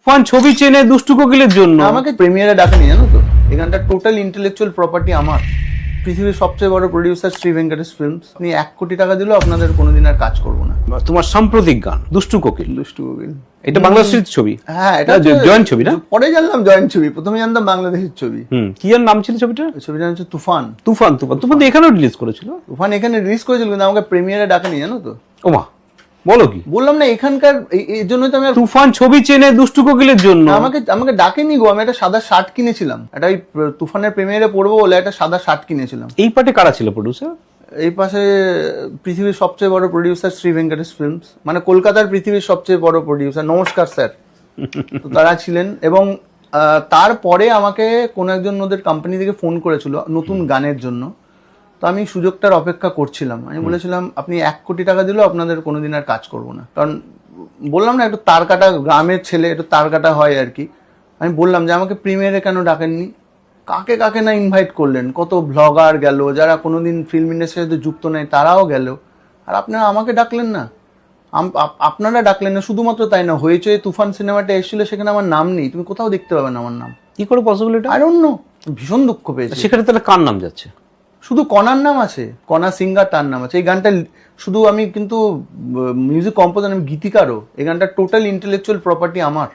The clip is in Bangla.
তুফান ছবি চেনে দুষ্টু কোকিলের জন্য আমাকে প্রিমিয়ারে ডাকেনি, জানো তো? এই গানটা টোটাল ইন্টেলেকচুয়াল প্রপার্টি আমার। পৃথিবীর সবচেয়ে বড় প্রডিউসার শ্রী ভেঙ্কটেশ ফিল্মস। আপনি 1 কোটি টাকা দিলেও আপনাদের কোনোদিন আর কাজ করবো না। তোমার সাম্প্রতিক গান দুষ্টু কোকিল, দুষ্টু কোকিল, এটা বাংলাদেশের ছবি। হ্যাঁ, এটা জয়েন্ট ছবি না? পরে জানলাম জয়েন্ট ছবি, প্রথমে জানতাম বাংলাদেশের ছবি। কি এর নাম ছিল ছবিটা? ছবিটা হচ্ছে তুফান। তুফান তুফান তুফান তো এখানেও রিলিজ করেছিল। তুফান এখানে রিলিজ করেছিল, কিন্তু আমাকে প্রিমিয়ারে ডাকেনি, জানো তো? ওমা, বলো কি? বললাম না, এখানকার এই জন্যই তো আমি তুফান ছবি চেনে দুষ্টু কোকিলের জন্য আমাকে ডাকেনি গো। আমি একটা সাদা শার্ট কিনেছিলাম, একটা ওই তুফানের প্রিমিয়ারে পরবো বলে একটা সাদা শার্ট কিনেছিলাম। এই পার্টে কারা ছিল প্রডিউসার? এই পাশে পৃথিবীর সবচেয়ে বড় প্রডিউসার শ্রী ভেঙ্কটেশ ফিল্মস, মানে কলকাতার পৃথিবীর সবচেয়ে বড় প্রডিউসার। নমস্কার স্যার। তো তারা ছিলেন, এবং তারপরে আমাকে কোনো একজন ওদের কোম্পানি থেকে ফোন করেছিল নতুন গানের জন্য। তো আমি সুযোগটার অপেক্ষা করছিলাম। আমি বলেছিলাম আপনি 1 কোটি টাকা দিলেও আপনাদের কোনোদিন আর কাজ করবো না। কারণ বললাম না, একটু তার কাটা গ্রামের ছেলে, একটু তার কাটা হয় আর কি। আমি বললাম যে আমাকে প্রিমিয়ারে কেন ডাকেননি? কাকে কাকে না ইনভাইট করলেন, কত ব্লগার গেল, যারা কোনোদিন ফিল্ম ইন্ডাস্ট্রির সাথে যুক্ত নেই তারাও গেল, আর আপনারা আমাকে ডাকলেন না। আপনারা ডাকলেন না। শুধুমাত্র তাই না, হয়েছে তুফান সিনেমাটা এসেছিল, সেখানে আমার নাম নেই। তুমি কোথাও দেখতে পাবে না আমার নাম। কি করে পসিবল এটা? আই ডোন্ট নো, ভীষণ দুঃখ পেয়েছি। সেখানে তাহলে কার নাম যাচ্ছে? শুধু কণার নাম আছে, কণা সিঙ্গার, তার নাম আছে। এই গানটা শুধু আমি কিন্তু মিউজিক কম্পোজার, আমি গীতিকারও। এই গানটা টোটাল ইন্টেলেকচুয়াল প্রপার্টি আমার।